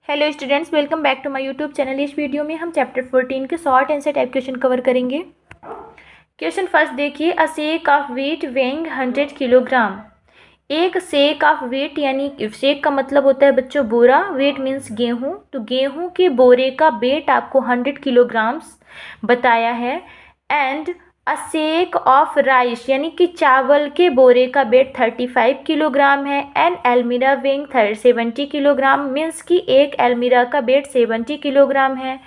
Hello students, welcome back to my YouTube channel. इस video में हम चैप्टर 14 के short answer type question cover करेंगे। क्वेश्चन फर्स्ट देखिए, a sack of wheat weighing 100 kilogram. एक sack of wheat यानी सेक का मतलब होता है बच्चों बोरा, वेट मीन्स गेहूं। तो गेहूं के बोरे का वेट आपको 100 किलोग्राम्स बताया है। And a sack of rice यानी कि चावल के बोरे का वेट 35 किलोग्राम है। An almirah weighing 70 kilogram means कि एक एलमीरा का वेट 70 किलोग्राम है।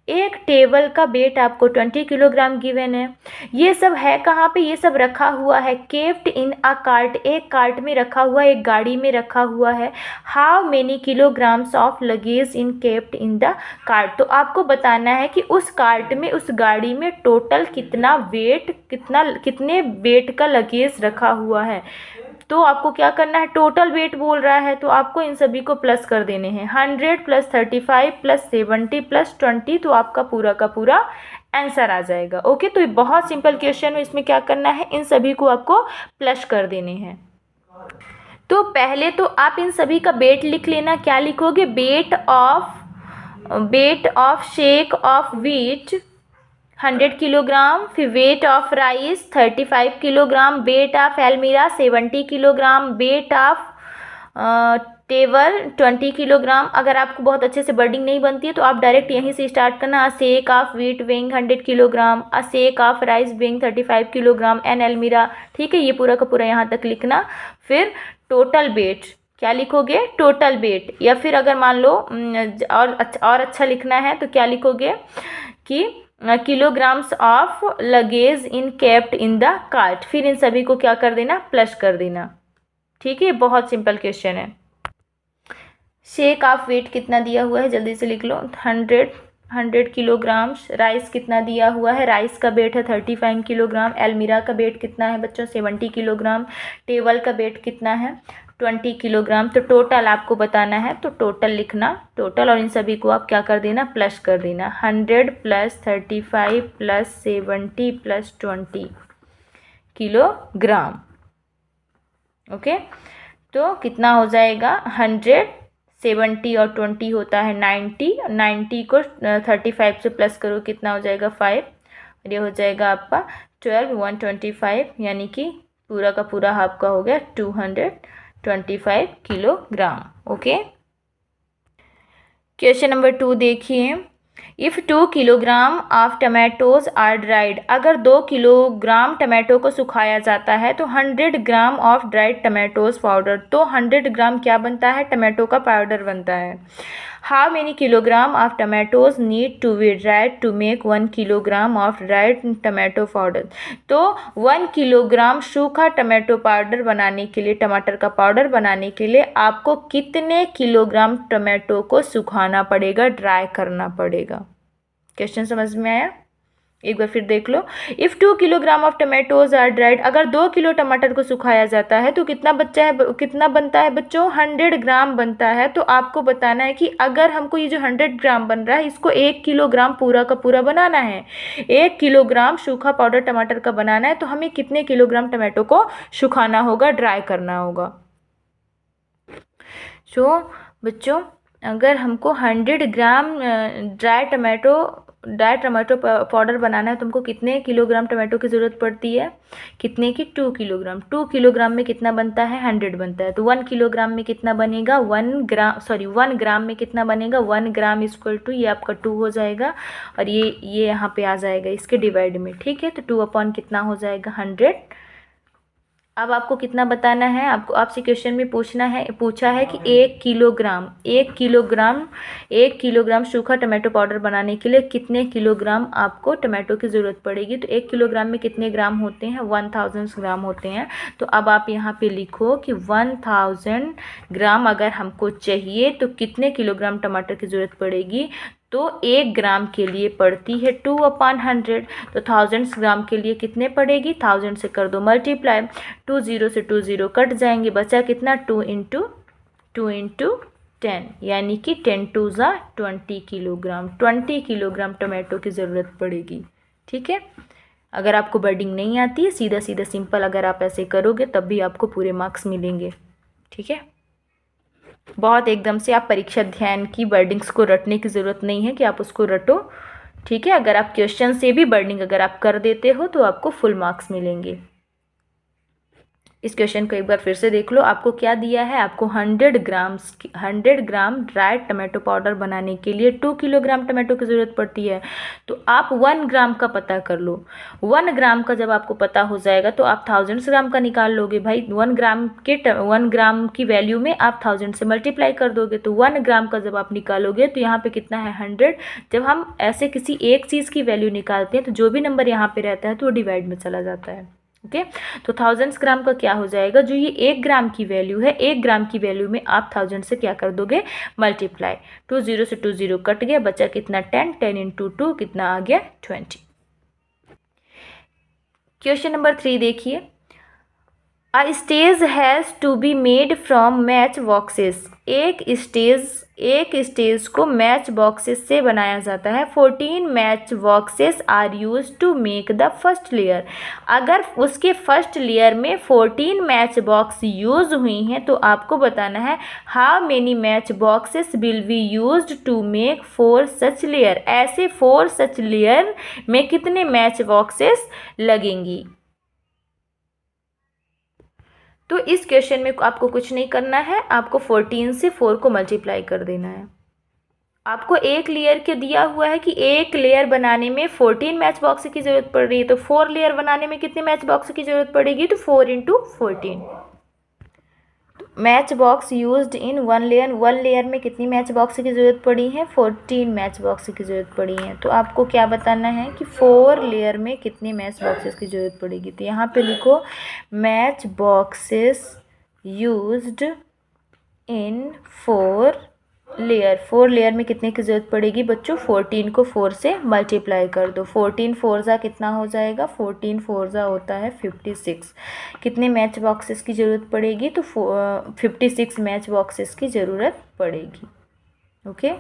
एक टेबल का वेट आपको 20 किलोग्राम गिवन है। ये सब है कहाँ पे? ये सब रखा हुआ है केप्ट इन अ कार्ट, एक कार्ट में रखा हुआ है, एक गाड़ी में रखा हुआ है। How many kilograms of luggage in kept in the cart. तो आपको बताना है कि उस कार्ट में, उस गाड़ी में टोटल कितना वेट, कितने वेट का लगेज रखा हुआ है। तो आपको क्या करना है, टोटल वेट बोल रहा है तो आपको इन सभी को प्लस कर देने हैं। 100 + 35 + 70 + 20, तो आपका पूरा का पूरा आंसर आ जाएगा। ओके, तो ये बहुत सिंपल क्वेश्चन है। इसमें क्या करना है, इन सभी को आपको प्लस कर देने हैं। तो पहले तो आप इन सभी का वेट लिख लेना। क्या लिखोगे? Weight of sack of wheat 100 kilogram, फिर weight of rice 35 kilogram, weight of almirah 70 kilogram, weight of table 20 kilogram. अगर आपको बहुत अच्छे से वर्डिंग नहीं बनती है तो आप डायरेक्ट यहीं से स्टार्ट करना। A sack of wheat weighing 100 kilogram, a sack of rice weighing 35 kilogram, an almirah. ठीक है, ये पूरा का पूरा यहाँ तक लिखना। फिर टोटल वेट क्या लिखोगे? Total weight. या फिर अगर मान लो और अच्छा लिखना है तो क्या लिखोगे कि kilograms of luggage in kept in the cart. फिर इन सभी को क्या कर देना? प्लस कर देना। ठीक है, बहुत सिंपल क्वेश्चन है। शेक ऑफ वेट कितना दिया हुआ है जल्दी से लिख लो। 100 किलोग्राम्स। राइस कितना दिया हुआ है? राइस का वेट है 35 किलोग्राम। एलमीरा का वेट कितना है बच्चों? 70 किलोग्राम। टेबल का वेट कितना है? 20 किलोग्राम। तो टोटल आपको बताना है, तो टोटल लिखना, टोटल, और इन सभी को आप क्या कर देना? प्लस कर देना। 100 + 35 + 70 + 20 किलोग्राम। ओके, तो कितना हो जाएगा? 100, 70 और 20 होता है 90। 90 को 35 से प्लस करो, कितना हो जाएगा? 5। और ये हो जाएगा आपका 12, 125, यानी कि पूरा का पूरा आपका हो गया 225 किलोग्राम। ओके, क्वेश्चन नंबर 2 देखिए। If 2 kilogram of tomatoes are dried. अगर 2 किलोग्राम टमाटो को सुखाया जाता है तो 100 gram of dried tomatoes powder. तो 100 ग्राम क्या बनता है? टमाटो का पाउडर बनता है। How many kilogram of tomatoes need to be dried to make 1 kilogram of dried tomato powder. तो 1 किलोग्राम सूखा टमाटो पाउडर बनाने के लिए, टमाटर का पाउडर बनाने के लिए आपको कितने किलोग्राम टमाटो को सुखाना पड़ेगा, ड्राई करना पड़ेगा? क्वेश्चन समझ में आया? एक बार फिर देख लो। If 2 kilogram of tomatoes are dried. अगर 2 किलो टमाटर को सुखाया जाता है तो कितना कितना बनता है बच्चों? 100 ग्राम बनता है। तो आपको बताना है कि अगर हमको ये जो 100 ग्राम बन रहा है इसको 1 किलोग्राम पूरा का पूरा बनाना है, 1 किलोग्राम सूखा पाउडर टमाटर का बनाना है, तो हमें कितने किलोग्राम टमाटो को सुखाना होगा, ड्राई करना होगा। सो बच्चों, अगर हमको 100 ग्राम ड्राई टमाटो पाउडर बनाना है तो हमको कितने किलोग्राम टमाटो की ज़रूरत पड़ती है? कितने की? 2 किलोग्राम। 2 किलोग्राम में कितना बनता है? 100 बनता है। तो 1 किलोग्राम में कितना बनेगा? 1 ग्राम में कितना बनेगा? 1 ग्राम = ये आपका 2 हो जाएगा, और ये यहाँ पे आ जाएगा इसके डिवाइड में। ठीक है, तो 2 कितना हो जाएगा? 100। अब आपको कितना बताना है? आपसे क्वेश्चन में पूछा है कि 1 किलोग्राम सूखा टमाटो पाउडर बनाने के लिए कितने किलोग्राम आपको टमाटो की ज़रूरत पड़ेगी। तो 1 किलोग्राम में कितने ग्राम होते हैं? 1000 ग्राम होते हैं। तो अब आप यहाँ पे लिखो कि 1000 ग्राम अगर हमको चाहिए तो कितने किलोग्राम टमाटर की ज़रूरत पड़ेगी। तो 1 ग्राम के लिए पड़ती है 2/100। तो 1000 ग्राम के लिए कितने पड़ेगी? 1000 से कर दो मल्टीप्लाई, 20 से 20 कट जाएंगे, बचा कितना? 2 × 10, यानी कि 10 × 2 = 20 किलोग्राम। 20 किलोग्राम टमाटो की ज़रूरत पड़ेगी। ठीक है, अगर आपको वर्डिंग नहीं आती है, सीधा सीधा सिंपल अगर आप ऐसे करोगे तब भी आपको पूरे मार्क्स मिलेंगे। ठीक है, बहुत एकदम से आप परीक्षा ध्यान की वर्डिंग्स को रटने की ज़रूरत नहीं है कि आप उसको रटो, ठीक है। अगर आप क्वेश्चन से भी वर्डिंग अगर आप कर देते हो तो आपको फुल मार्क्स मिलेंगे। इस क्वेश्चन को एक बार फिर से देख लो। आपको क्या दिया है, आपको 100 ग्राम ड्राई टमाटो पाउडर बनाने के लिए 2 किलोग्राम टमाटो की ज़रूरत पड़ती है। तो आप 1 ग्राम का पता कर लो। 1 ग्राम का जब आपको पता हो जाएगा तो आप 1000 ग्राम का निकाल लोगे भाई। 1 ग्राम की वैल्यू में आप 1000 से मल्टीप्लाई कर दोगे। तो 1 ग्राम का जब आप निकालोगे तो यहाँ पे कितना है 100। जब हम ऐसे किसी एक चीज़ की वैल्यू निकालते हैं तो जो भी नंबर यहाँ पे रहता है तो वो डिवाइड में चला जाता है। ओके तो 1000 ग्राम का क्या हो जाएगा, जो ये 1 ग्राम की वैल्यू है, 1 ग्राम की वैल्यू में आप 1000 से क्या कर दोगे, मल्टीप्लाई। 2 0 से 2 0 कट गया, बचा कितना 10, 10 इंटू 2 कितना आ गया 20। क्वेश्चन नंबर 3 देखिए, a stage has to be made from match boxes. एक स्टेज को मैच बॉक्सेस से बनाया जाता है। 14 match boxes are use to make the first layer. अगर उसके फर्स्ट लेयर में 14 मैच बॉक्स यूज हुई हैं तो आपको बताना है how many match boxes will be use to make 4 such layer. ऐसे 4 सच लेयर में कितने मैच बॉक्सेस लगेंगी। तो इस क्वेश्चन में आपको कुछ नहीं करना है, आपको 14 से 4 को मल्टीप्लाई कर देना है। आपको एक लेयर के दिया हुआ है कि एक लेयर बनाने में 14 मैच बॉक्स की ज़रूरत पड़ रही है, तो 4 लेयर बनाने में कितने मैच बॉक्स की ज़रूरत पड़ेगी, तो 4 into 14। Match box used in 1 layer, 1 layer में कितनी मैच बॉक्स की ज़रूरत पड़ी है, 14 मैच बॉक्स की ज़रूरत पड़ी है। तो आपको क्या बताना है कि 4 लेयर में कितनी मैच बॉक्सेस की ज़रूरत पड़ेगी। तो यहाँ पे लिखो match boxes used in 4 layer. 4 layer में कितने की ज़रूरत पड़ेगी बच्चों, 14 को 4 से मल्टीप्लाई कर दो। 14 4 जा कितना हो जाएगा, 14 4 जा होता है 56। कितने मैच बॉक्सेस की ज़रूरत पड़ेगी, तो 56 मैच बॉक्सेस की ज़रूरत पड़ेगी। ओके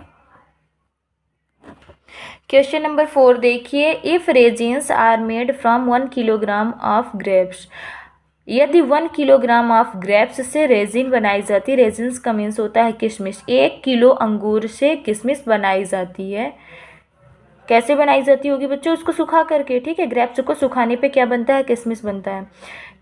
क्वेश्चन नंबर 4 देखिए, if raisins are made from 1 kilogram of grapes. यदि 1 किलोग्राम ऑफ ग्रेप्स से रेजिन बनाई जाती है, रेजिन्स का मीन्स होता है किशमिश। 1 किलो अंगूर से किशमिश बनाई जाती है। कैसे बनाई जाती होगी बच्चों, उसको सुखा करके, ठीक है। ग्रेप्स को सुखाने पे क्या बनता है, किशमिश बनता है।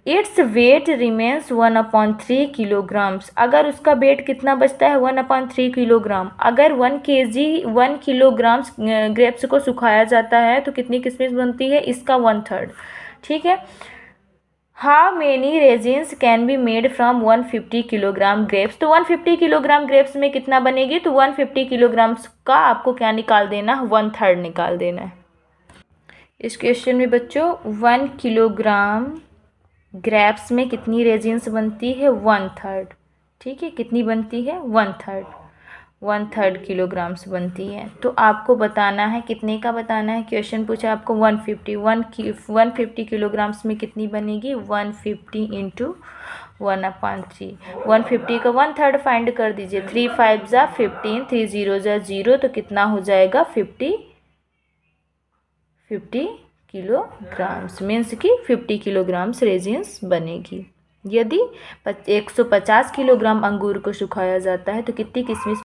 Its weight remains 1/3 kilograms. अगर उसका वेट कितना बचता है, 1/3 किलोग्राम। अगर 1 किलोग्राम्स ग्रेप्स को सुखाया जाता है तो कितनी किशमिश बनती है, इसका 1/3, ठीक है। How many resins can be made from 150 kilogram grapes. तो 150 किलोग्राम ग्रेप्स में कितना बनेगी, तो 150 किलोग्राम्स का आपको क्या निकाल देना, 1/3 निकाल देना है। इस क्वेश्चन में बच्चों 1 किलोग्राम ग्रेप्स में कितनी रेजिन्स बनती है, 1/3, ठीक है। कितनी बनती है, 1/3 किलोग्राम्स बनती है। तो आपको बताना है कितने का बताना है, क्वेश्चन पूछा आपको 150 किलोग्राम्स में कितनी बनेगी, 150 इंटू 1/3। 150 का 1/3 फाइंड कर दीजिए। 3 5 जा 15, 3 0 जा 0, तो कितना हो जाएगा 50 किलोग्राम्स, मीन्स कि 50 किलोग्राम्स रेजिन्स बनेगी। यदि 150 किलोग्राम अंगूर को सुखाया जाता है तो कितनी किशमिश